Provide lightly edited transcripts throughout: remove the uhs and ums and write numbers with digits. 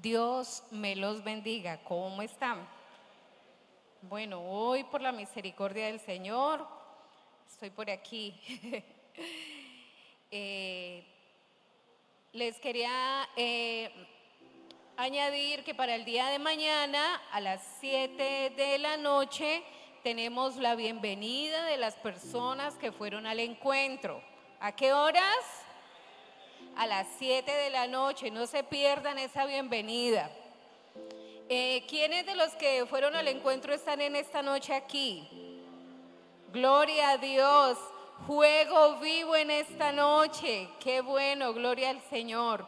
Dios me los bendiga. ¿Cómo están? Bueno, hoy por la misericordia del Señor, estoy por aquí. Eh, Les quería añadir que para el día de mañana a las 7 de la noche tenemos la bienvenida de las personas que fueron al encuentro. ¿A qué horas? A las 7 de la noche, no se pierdan esa bienvenida. ¿Quiénes de los que fueron al encuentro están en esta noche aquí? Gloria a Dios, juego vivo en esta noche, qué bueno, gloria al Señor.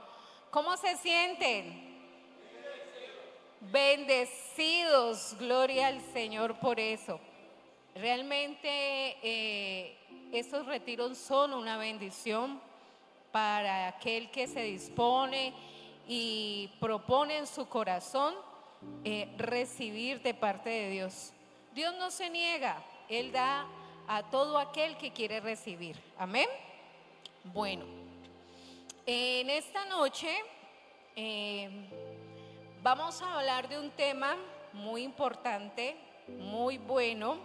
¿Cómo se sienten? Bendecidos, gloria al Señor por eso. Realmente estos retiros son una bendición para aquel que se dispone y propone en su corazón recibir de parte de Dios. Dios no se niega, Él da a todo aquel que quiere recibir. Amén. Bueno, en esta noche vamos a hablar de un tema muy importante, muy bueno,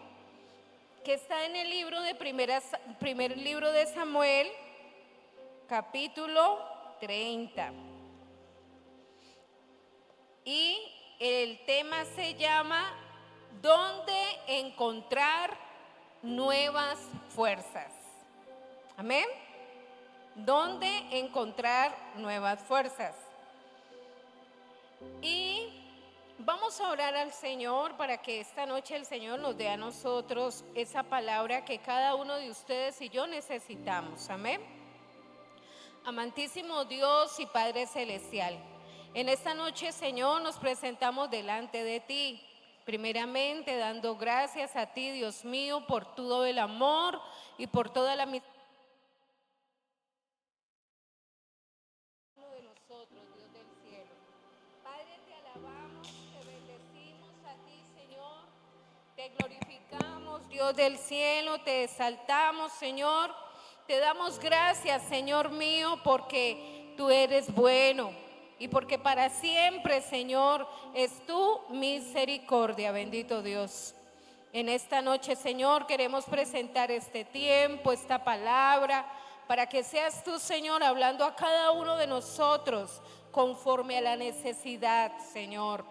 que está en el libro de primer libro de Samuel, capítulo 30. Y el tema se llama ¿dónde encontrar nuevas fuerzas? Amén. ¿Dónde encontrar nuevas fuerzas? Y vamos a orar al Señor para que esta noche el Señor nos dé a nosotros esa palabra que cada uno de ustedes y yo necesitamos. Amén. Amantísimo Dios y Padre Celestial, en esta noche, Señor, nos presentamos delante de ti, primeramente dando gracias a ti, Dios mío, por todo el amor y por toda la misericordia de nosotros, Dios del cielo. Padre, te alabamos, te bendecimos a ti, Señor, te glorificamos, Dios del cielo, te exaltamos, Señor, te damos gracias, Señor mío, porque tú eres bueno. Y porque para siempre, Señor, es tu misericordia, bendito Dios. En esta noche, Señor, queremos presentar este tiempo, esta palabra, para que seas tú, Señor, hablando a cada uno de nosotros conforme a la necesidad, Señor.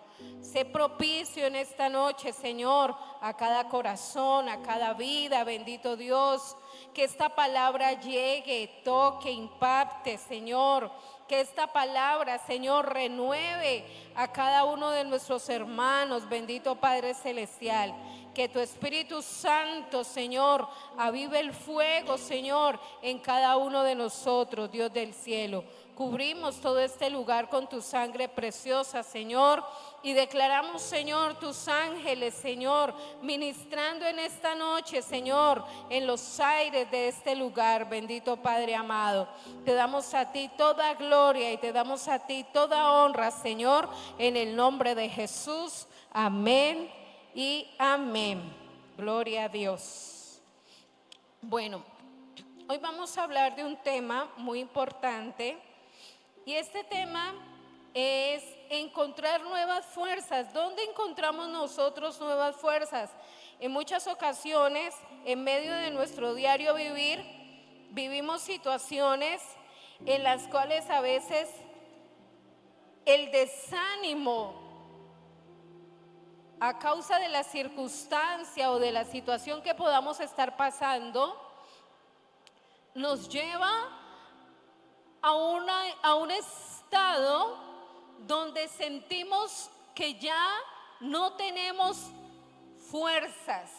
Sé propicio en esta noche, Señor, a cada corazón, a cada vida, bendito Dios. Que esta palabra llegue, toque, impacte, Señor. Que esta palabra, Señor, renueve a cada uno de nuestros hermanos, bendito Padre Celestial. Que tu Espíritu Santo, Señor, avive el fuego, Señor, en cada uno de nosotros, Dios del cielo. Cubrimos todo este lugar con tu sangre preciosa, Señor, y declaramos, Señor, tus ángeles, Señor, ministrando en esta noche, Señor, en los aires de este lugar, bendito Padre amado. Te damos a ti toda gloria y te damos a ti toda honra, Señor, en el nombre de Jesús. Amén y amén. Gloria a Dios. Bueno, hoy vamos a hablar de un tema muy importante y este tema es encontrar nuevas fuerzas. ¿Dónde encontramos nosotros nuevas fuerzas? En muchas ocasiones, en medio de nuestro diario vivir, vivimos situaciones en las cuales a veces el desánimo a causa de la circunstancia o de la situación que podamos estar pasando, nos lleva a un estado donde sentimos que ya no tenemos fuerzas.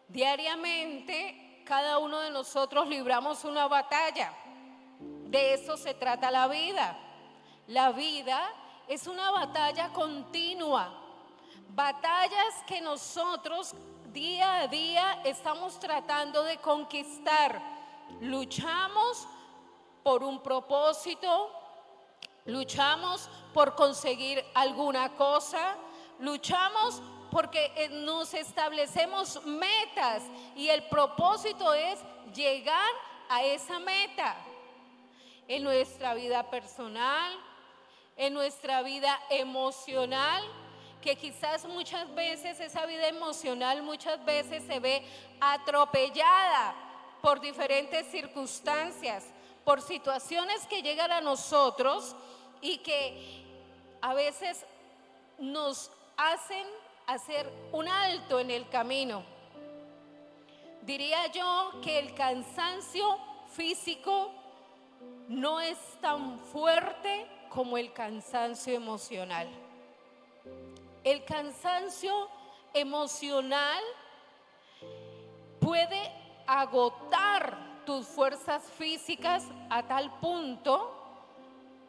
Diariamente, cada uno de nosotros libramos una batalla. De eso se trata la vida. La vida es una batalla continua, batallas que nosotros día a día estamos tratando de conquistar. Luchamos por un propósito, luchamos por conseguir alguna cosa, luchamos porque nos establecemos metas y el propósito es llegar a esa meta en nuestra vida personal, en nuestra vida emocional, que quizás muchas veces esa vida emocional muchas veces se ve atropellada por diferentes circunstancias, por situaciones que llegan a nosotros y que a veces nos hacen hacer un alto en el camino. Diría yo que el cansancio físico no es tan fuerte como el cansancio emocional. El cansancio emocional puede agotar tus fuerzas físicas a tal punto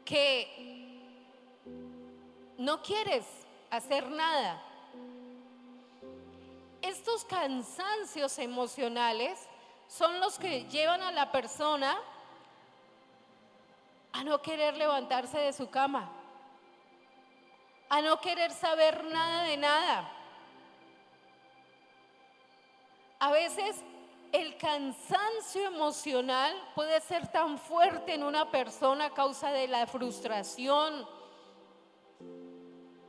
que no quieres hacer nada. Estos cansancios emocionales son los que llevan a la persona a no querer levantarse de su cama, a no querer saber nada de nada. A veces el cansancio emocional puede ser tan fuerte en una persona a causa de la frustración,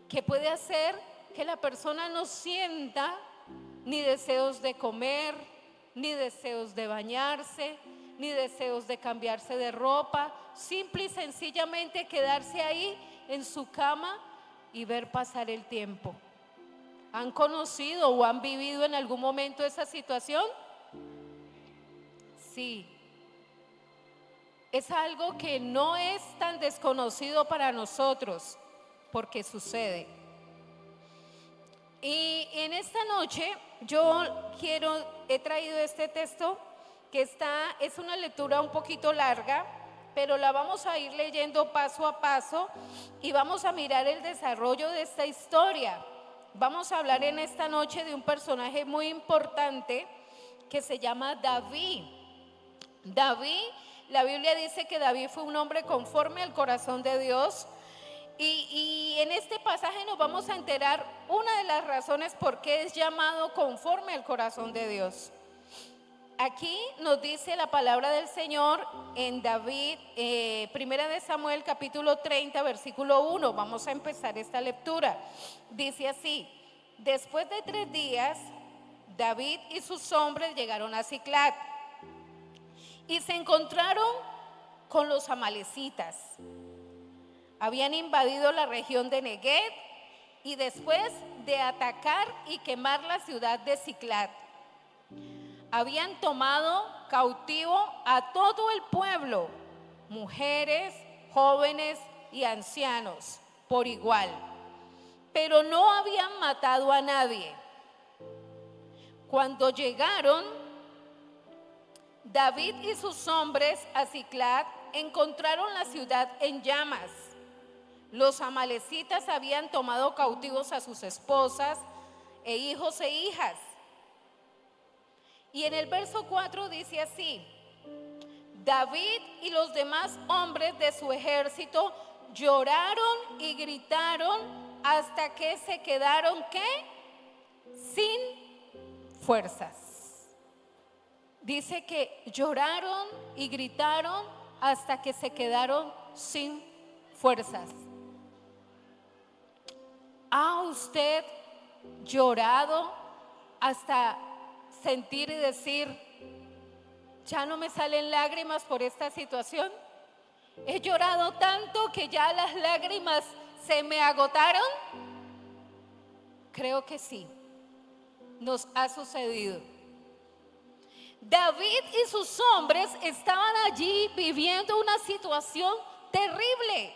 que puede hacer que la persona no sienta ni deseos de comer, ni deseos de bañarse, ni deseos de cambiarse de ropa, simple y sencillamente quedarse ahí en su cama y ver pasar el tiempo. ¿Han conocido o han vivido en algún momento esa situación? Sí. Es algo que no es tan desconocido para nosotros, porque sucede. Y en esta noche he traído este texto que es una lectura un poquito larga, pero la vamos a ir leyendo paso a paso y vamos a mirar el desarrollo de esta historia. Vamos a hablar en esta noche de un personaje muy importante que se llama David. David, la Biblia dice que David fue un hombre conforme al corazón de Dios. Y en este pasaje nos vamos a enterar una de las razones por qué es llamado conforme al corazón de Dios. Aquí nos dice la palabra del Señor en David, primera de Samuel capítulo 30 versículo 1. Vamos a empezar esta lectura. Dice así: después de 3 días, David y sus hombres llegaron a Siclag y se encontraron con los amalecitas. Habían invadido la región de Neguev y después de atacar y quemar la ciudad de Siclag, habían tomado cautivo a todo el pueblo, mujeres, jóvenes y ancianos por igual, pero no habían matado a nadie. Cuando llegaron David y sus hombres a Siclag, encontraron la ciudad en llamas. Los amalecitas habían tomado cautivos a sus esposas e hijos e hijas. Y en el verso 4 dice así: David y los demás hombres de su ejército lloraron y gritaron hasta que se quedaron, ¿qué? Sin fuerzas. Dice que lloraron y gritaron hasta que se quedaron sin fuerzas. ¿Ha usted llorado hasta sentir y decir: ya no me salen lágrimas por esta situación? He llorado tanto que ya las lágrimas se me agotaron. Creo que sí, nos ha sucedido. David y sus hombres estaban allí viviendo una situación terrible.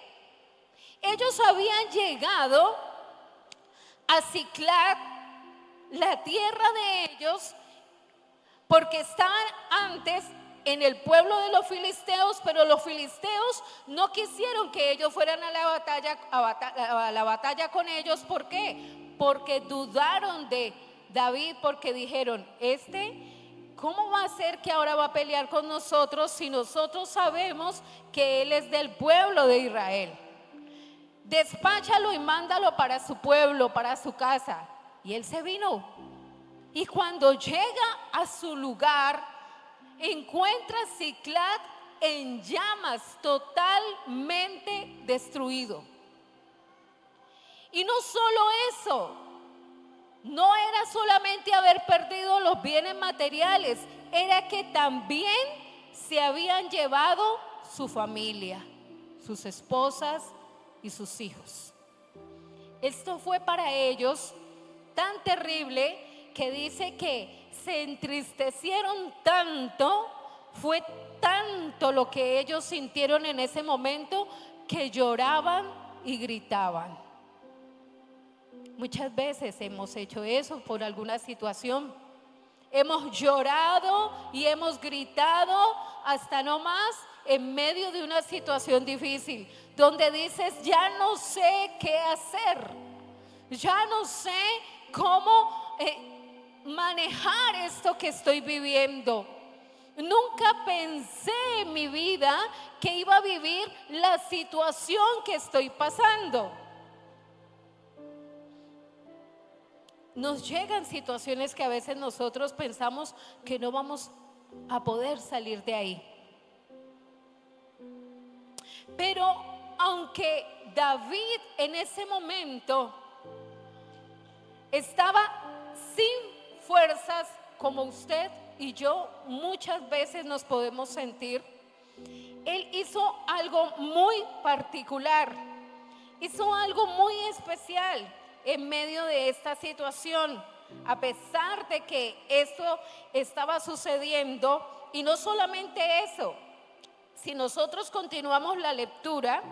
Ellos habían llegado a Siclag, la tierra de ellos, porque estaban antes en el pueblo de los filisteos, pero los filisteos no quisieron que ellos fueran a la batalla con ellos. ¿Por qué? Porque dudaron de David, porque dijeron: ¿cómo va a ser que ahora va a pelear con nosotros si nosotros sabemos que él es del pueblo de Israel? Despáchalo y mándalo para su pueblo, para su casa. Y él se vino. Y cuando llega a su lugar, encuentra Siclag en llamas, totalmente destruido. Y no solo eso, no era solamente haber perdido los bienes materiales, era que también se habían llevado su familia, sus esposas y sus hijos. Esto fue para ellos tan terrible que dice que se entristecieron tanto, fue tanto lo que ellos sintieron en ese momento que lloraban y gritaban. Muchas veces hemos hecho eso por alguna situación. Hemos llorado y hemos gritado hasta no más en medio de una situación difícil, donde dices, ya no sé qué hacer, ya no sé cómo manejar esto que estoy viviendo. Nunca pensé en mi vida que iba a vivir la situación que estoy pasando. Nos llegan situaciones que a veces nosotros pensamos que no vamos a poder salir de ahí. Pero aunque David en ese momento estaba sin fuerzas, como usted y yo muchas veces nos podemos sentir, él hizo algo muy particular, hizo algo muy especial en medio de esta situación, a pesar de que esto estaba sucediendo. Y no solamente eso, si nosotros continuamos la lectura,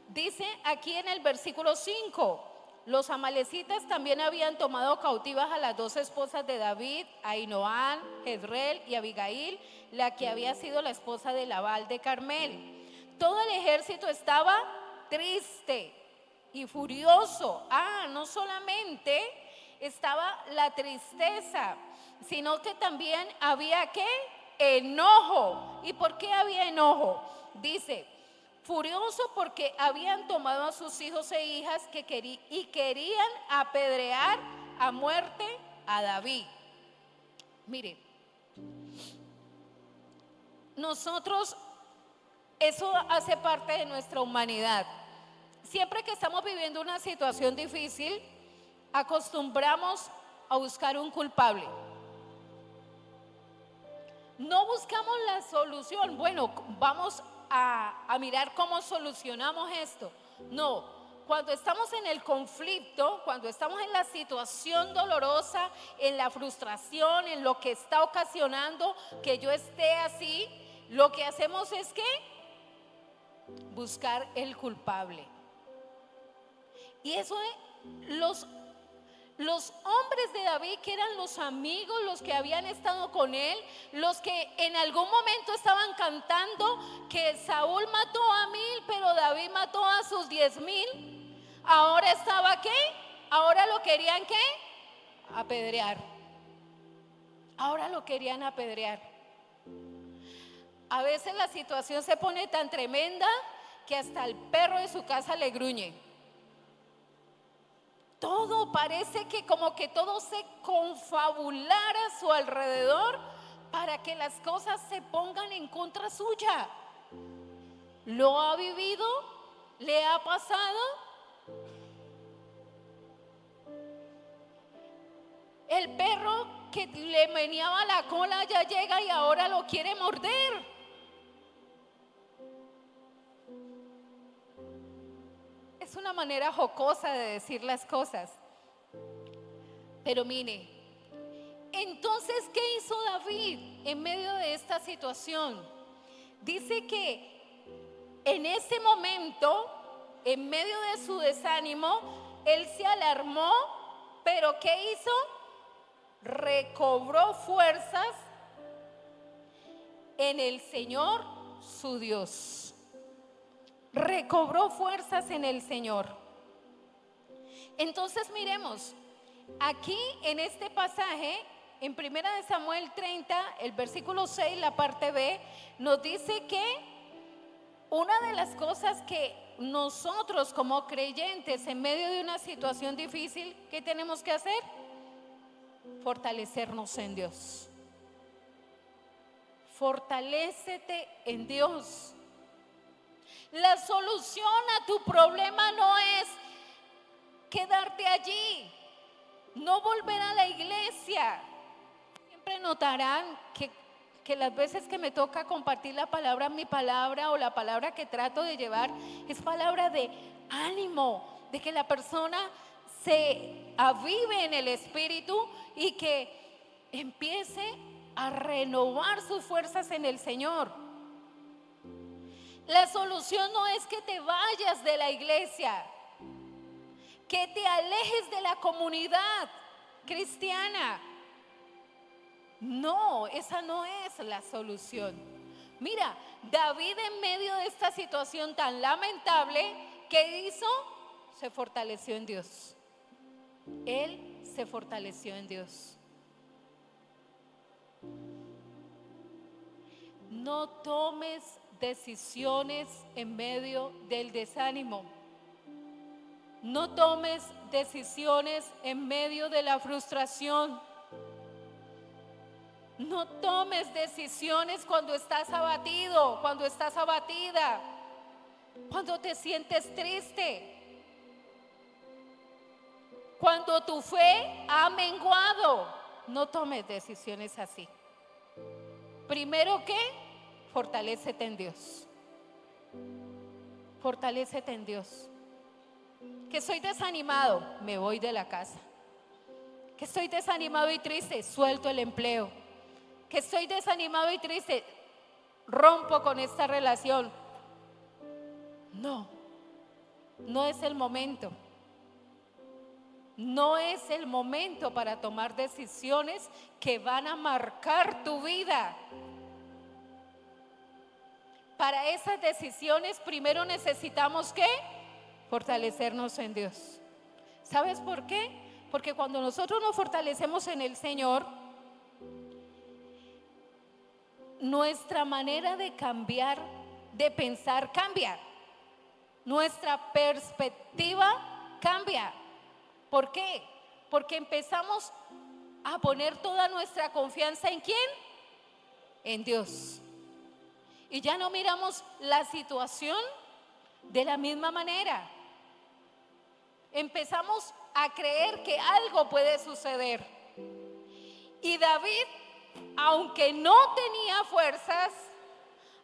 dice aquí en el versículo 5, los amalecitas también habían tomado cautivas a las dos esposas de David, Ahinoam, Jezreel y Abigail, la que había sido la esposa de Nabal de Carmel. Todo el ejército estaba triste y furioso. No solamente estaba la tristeza, sino que también había ¿qué? Enojo. ¿Y por qué había enojo? Dice, furioso porque habían tomado a sus hijos e hijas y querían apedrear a muerte a David. Mire, nosotros, eso hace parte de nuestra humanidad. Siempre que estamos viviendo una situación difícil, acostumbramos a buscar un culpable. No buscamos la solución. Bueno, vamos a mirar cómo solucionamos esto. No, cuando estamos en el conflicto, cuando estamos en la situación dolorosa, en la frustración, en lo que está ocasionando que yo esté así, lo que hacemos es que buscar el culpable. Y eso los hombres de David, que eran los amigos, los que habían estado con él, los que en algún momento estaban cantando que Saúl mató a 1000, pero David mató a sus 10,000, ahora estaba ¿qué? Ahora lo querían ¿qué? Apedrear. Ahora lo querían apedrear. A veces la situación se pone tan tremenda que hasta el perro de su casa le gruñe. Todo parece que como que todo se confabulara a su alrededor para que las cosas se pongan en contra suya. ¿Lo ha vivido? ¿Le ha pasado? El perro que le meneaba la cola ya llega y ahora lo quiere morder. Es una manera jocosa de decir las cosas. Pero mire, entonces, ¿qué hizo David en medio de esta situación? Dice que en ese momento, en medio de su desánimo, él se alarmó, pero ¿qué hizo? Recobró fuerzas en el Señor su Dios. Recobró fuerzas en el Señor. Entonces miremos, aquí en este pasaje, en 1 Samuel 30, el versículo 6, la parte B, nos dice que una de las cosas que nosotros como creyentes en medio de una situación difícil, ¿qué tenemos que hacer? Fortalecernos en Dios. Fortalécete en Dios. La solución a tu problema no es quedarte allí, no volver a la iglesia. Siempre notarán que las veces que me toca compartir la palabra, mi palabra o la palabra que trato de llevar es palabra de ánimo, de que la persona se avive en el espíritu y que empiece a renovar sus fuerzas en el Señor. La solución no es que te vayas de la iglesia, que te alejes de la comunidad cristiana. No, esa no es la solución. Mira, David en medio de esta situación tan lamentable, ¿qué hizo? Se fortaleció en Dios. Él se fortaleció en Dios. No tomes decisiones en medio del desánimo. No tomes decisiones en medio de la frustración. No tomes decisiones cuando estás abatido, cuando estás abatida, cuando te sientes triste, cuando tu fe ha menguado. No tomes decisiones así. Primero, ¿qué? Fortalécete en Dios. Fortalécete en Dios. Que estoy desanimado, me voy de la casa. Que estoy desanimado y triste, suelto el empleo. Que estoy desanimado y triste, rompo con esta relación. No, no es el momento. No es el momento para tomar decisiones que van a marcar tu vida. Para esas decisiones primero necesitamos ¿qué? Fortalecernos en Dios. ¿Sabes por qué? Porque cuando nosotros nos fortalecemos en el Señor, nuestra manera de cambiar, de pensar cambia. Nuestra perspectiva cambia. ¿Por qué? Porque empezamos a poner toda nuestra confianza ¿en quién? En Dios. Y ya no miramos la situación de la misma manera. Empezamos a creer que algo puede suceder. Y David, aunque no tenía fuerzas,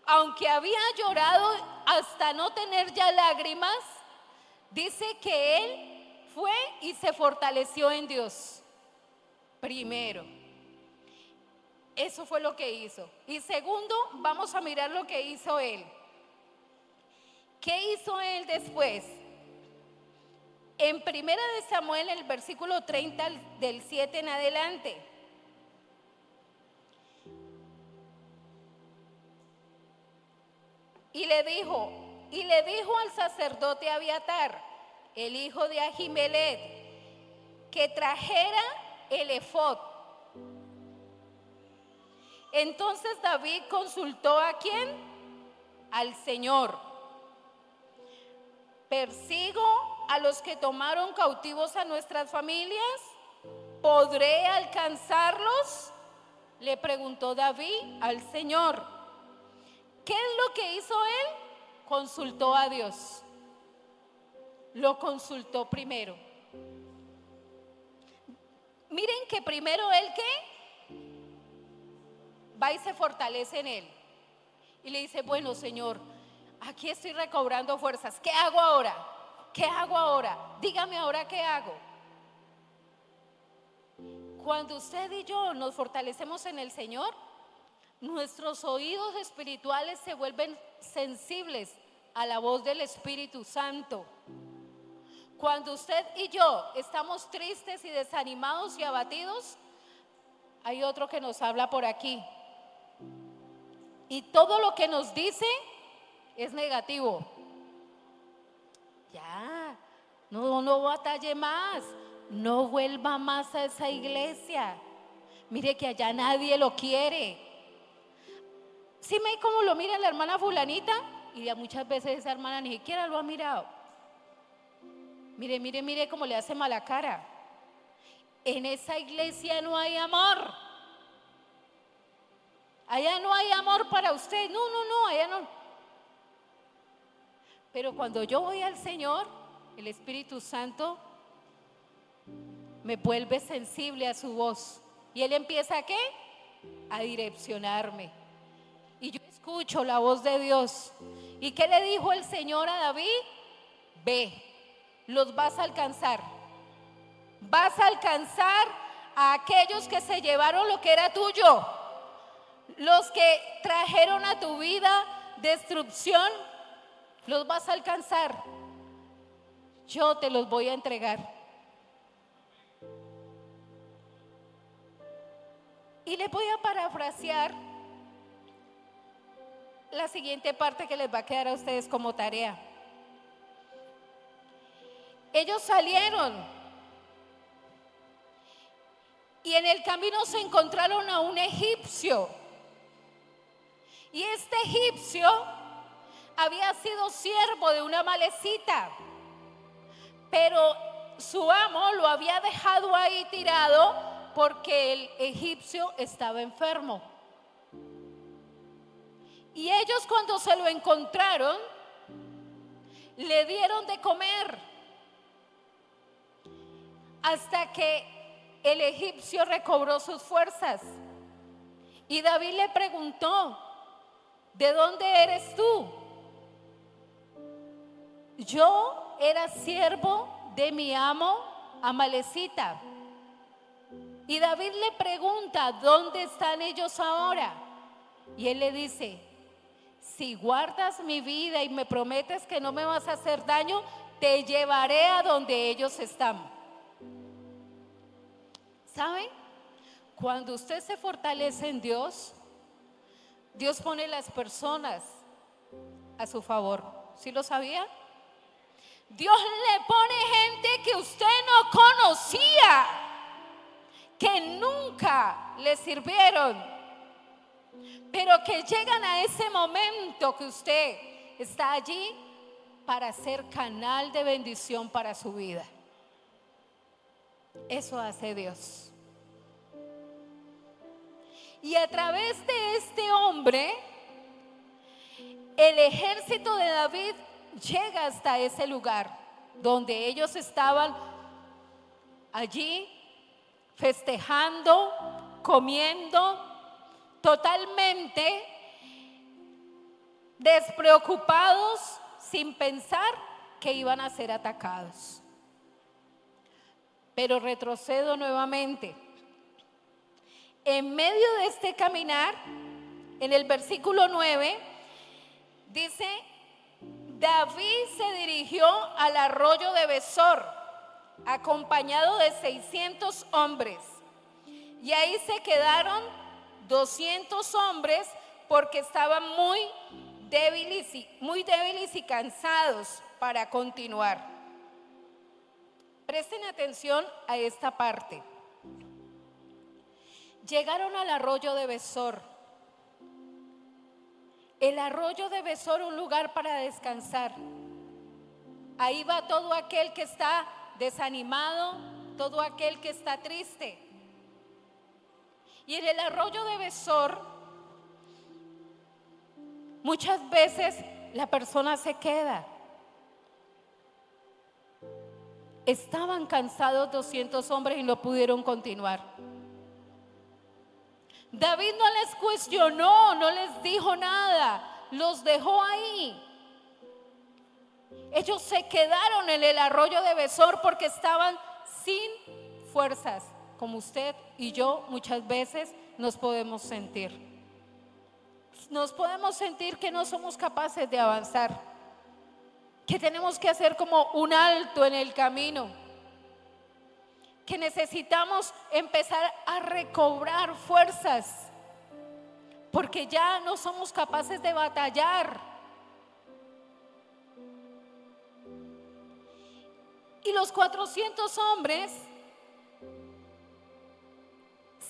aunque había llorado hasta no tener ya lágrimas, dice que él fue y se fortaleció en Dios. Primero, eso fue lo que hizo. Y segundo, vamos a mirar lo que hizo él. ¿Qué hizo él después? En primera de Samuel, el versículo 30 del 7 en adelante. Y le dijo al sacerdote Abiatar, el hijo de Ahimelech, que trajera el efod. Entonces David consultó ¿a quién? Al Señor. ¿Persigo a los que tomaron cautivos a nuestras familias? ¿Podré alcanzarlos? Le preguntó David al Señor. ¿Qué es lo que hizo él? Consultó a Dios. Lo consultó primero. Miren que primero él ¿qué? Va y se fortalece en él. Y le dice, bueno Señor, aquí estoy recobrando fuerzas. ¿Qué hago ahora? ¿Qué hago ahora? Dígame ahora qué hago. Cuando usted y yo nos fortalecemos en el Señor, nuestros oídos espirituales se vuelven sensibles a la voz del Espíritu Santo. Cuando usted y yo estamos tristes y desanimados y abatidos, hay otro que nos habla por aquí. Y todo lo que nos dice es negativo. Ya, no batalle más, no vuelva más a esa iglesia. Mire que allá nadie lo quiere. ¿Sí me cómo lo mira la hermana fulanita? Y ya muchas veces esa hermana ni siquiera lo ha mirado. Mire cómo le hace mala cara. En esa iglesia no hay amor. Allá no hay amor para usted. No, allá no. Pero cuando yo voy al Señor, el Espíritu Santo me vuelve sensible a su voz. Y Él empieza ¿a qué? A direccionarme. Y yo escucho la voz de Dios. ¿Y qué le dijo el Señor a David? Ve, los vas a alcanzar. Vas a alcanzar a aquellos que se llevaron lo que era tuyo. Los que trajeron a tu vida destrucción, los vas a alcanzar. Yo te los voy a entregar. Y les voy a parafrasear la siguiente parte que les va a quedar a ustedes como tarea. Ellos salieron y en el camino se encontraron a un egipcio. Y este egipcio había sido siervo de una amalecita, pero su amo lo había dejado ahí tirado porque el egipcio estaba enfermo. Y ellos, cuando se lo encontraron, le dieron de comer hasta que el egipcio recobró sus fuerzas. Y David le preguntó: ¿de dónde eres tú? Yo era siervo de mi amo amalecita. Y David le pregunta: ¿dónde están ellos ahora? Y él le dice: si guardas mi vida y me prometes que no me vas a hacer daño, te llevaré a donde ellos están. ¿Saben? Cuando usted se fortalece en Dios, Dios pone las personas a su favor. ¿Sí lo sabía? Dios le pone gente que usted no conocía, que nunca le sirvieron, pero que llegan a ese momento que usted está allí para ser canal de bendición para su vida. Eso hace Dios. Y a través de este hombre, el ejército de David llega hasta ese lugar donde ellos estaban allí festejando, comiendo, totalmente despreocupados, sin pensar que iban a ser atacados. Pero retrocedo nuevamente. En medio de este caminar, en el versículo 9, dice: David se dirigió al arroyo de Besor, acompañado de 600 hombres. Y ahí se quedaron 200 hombres porque estaban muy débiles y cansados para continuar. Presten atención a esta parte. Llegaron al arroyo de Besor. El arroyo de Besor, un lugar para descansar. Ahí va todo aquel que está desanimado, todo aquel que está triste. Y en el arroyo de Besor, muchas veces la persona se queda. Estaban cansados 200 hombres y no pudieron continuar. David no les cuestionó, no les dijo nada, los dejó ahí. Ellos se quedaron en el arroyo de Besor porque estaban sin fuerzas, como usted y yo muchas veces nos podemos sentir. Nos podemos sentir que no somos capaces de avanzar, que tenemos que hacer como un alto en el camino, que necesitamos empezar a recobrar fuerzas, porque ya no somos capaces de batallar. Y los 400 hombres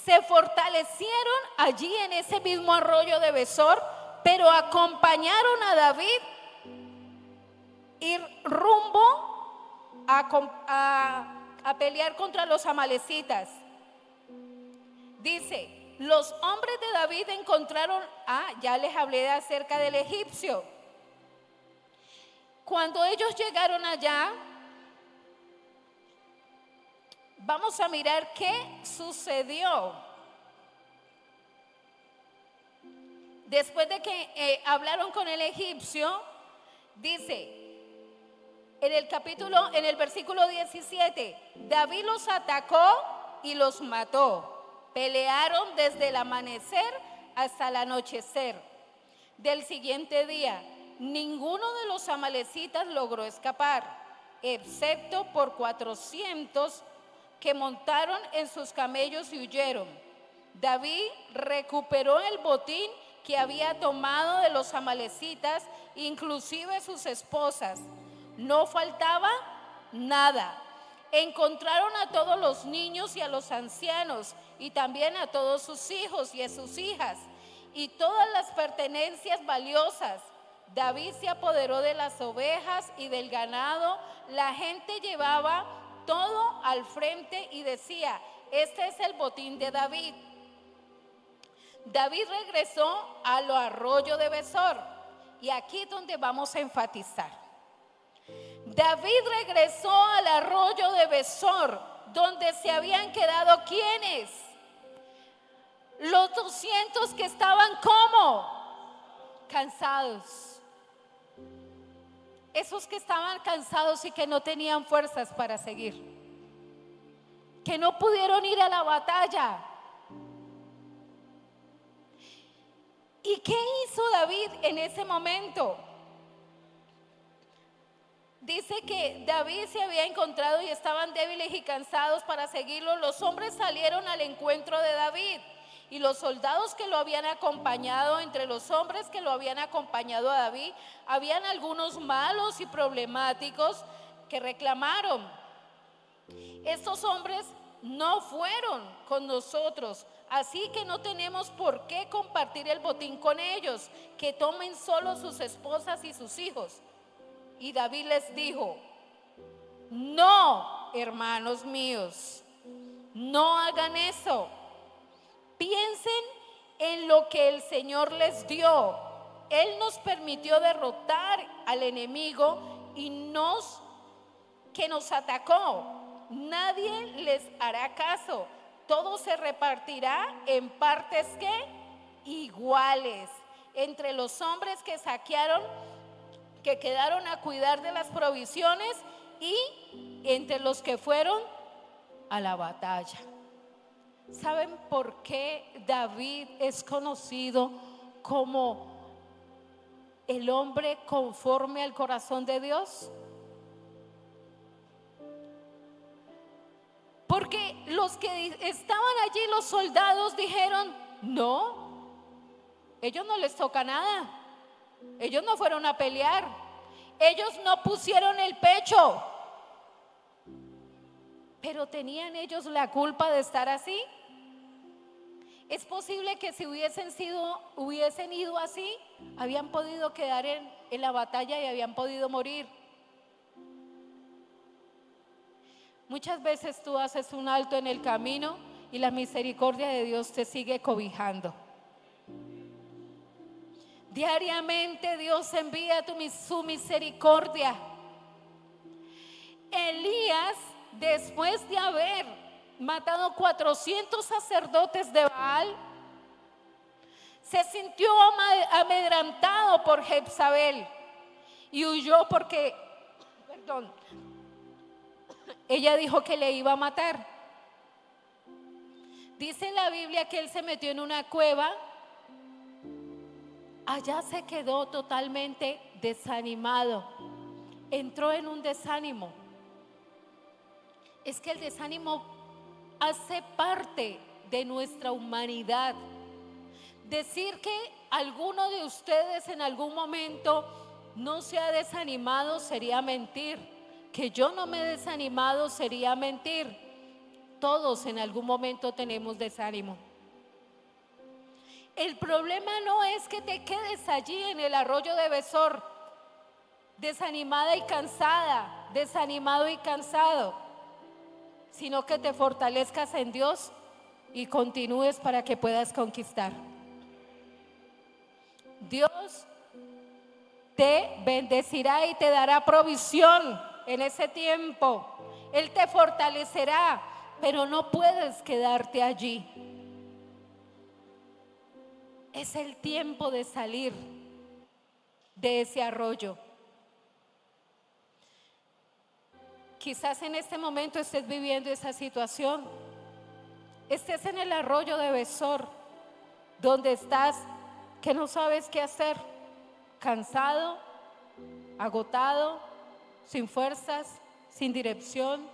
se fortalecieron allí en ese mismo arroyo de Besor, pero acompañaron a David ir rumbo a pelear contra los amalecitas. Dice: los hombres de David encontraron, ya les hablé acerca del egipcio. Cuando ellos llegaron allá, vamos a mirar qué sucedió. Después de que hablaron con el egipcio, dice en el versículo 17, David los atacó y los mató. Pelearon desde el amanecer hasta el anochecer del siguiente día. Ninguno de los amalecitas logró escapar, excepto por 400 que montaron en sus camellos y huyeron. David recuperó el botín que había tomado de los amalecitas, inclusive sus esposas. No faltaba nada. Encontraron a todos los niños y a los ancianos, y también a todos sus hijos y a sus hijas, y todas las pertenencias valiosas. David se apoderó de las ovejas y del ganado. La gente llevaba todo al frente y decía: este es el botín de David. David regresó a lo arroyo de Besor, y aquí es donde vamos a enfatizar. David regresó al arroyo de Besor, donde se habían quedado ¿quiénes? Los 200 que estaban ¿cómo? Cansados. Esos que estaban cansados y que no tenían fuerzas para seguir, que no pudieron ir a la batalla. ¿Y qué hizo David en ese momento? Dice que David se había encontrado y estaban débiles y cansados para seguirlo. Los hombres salieron al encuentro de David, y los soldados que lo habían acompañado, entre los hombres que lo habían acompañado a David, habían algunos malos y problemáticos que reclamaron: estos hombres no fueron con nosotros, así que no tenemos por qué compartir el botín con ellos, que tomen solo sus esposas y sus hijos. Y David les dijo: no, hermanos míos, no hagan eso. Piensen en lo que el Señor les dio. Él nos permitió derrotar al enemigo que nos atacó. Nadie les hará caso. Todo se repartirá en partes iguales entre los hombres que saquearon, que quedaron a cuidar de las provisiones, y entre los que fueron a la batalla. ¿Saben por qué David es conocido como el hombre conforme al corazón de Dios? Porque los que estaban allí, los soldados, dijeron: no, ellos no les toca nada. Ellos no fueron a pelear. Ellos no pusieron el pecho. Pero ¿tenían ellos la culpa de estar así? Es posible que si hubiesen ido así, habían podido quedar en la batalla y habían podido morir. Muchas veces tú haces un alto en el camino y la misericordia de Dios te sigue cobijando. Diariamente Dios envía su misericordia. Elías, después de haber matado 400 sacerdotes de Baal, se sintió amedrentado por Jezabel y huyó porque, ella dijo que le iba a matar. Dice en la Biblia que él se metió en una cueva. Allá se quedó totalmente desanimado. Entró en un desánimo. Es que el desánimo hace parte de nuestra humanidad. Decir que alguno de ustedes en algún momento no se ha desanimado sería mentir. Que yo no me he desanimado sería mentir. Todos en algún momento tenemos desánimo. El problema no es que te quedes allí en el arroyo de Besor, desanimada y cansada, desanimado y cansado, sino que te fortalezcas en Dios y continúes para que puedas conquistar. Dios te bendecirá y te dará provisión en ese tiempo. Él te fortalecerá, pero no puedes quedarte allí. Es el tiempo de salir de ese arroyo. Quizás en este momento estés viviendo esa situación. Estés en el arroyo de Besor, donde estás, que no sabes qué hacer, cansado, agotado, sin fuerzas, sin dirección.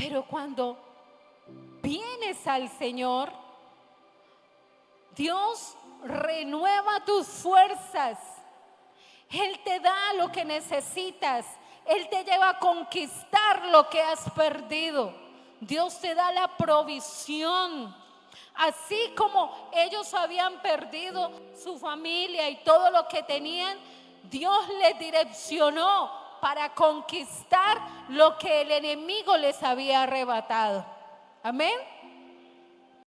Pero cuando vienes al Señor, Dios renueva tus fuerzas. Él te da lo que necesitas. Él te lleva a conquistar lo que has perdido. Dios te da la provisión. Así como ellos habían perdido su familia y todo lo que tenían, Dios les direccionó para conquistar lo que el enemigo les había arrebatado. Amén.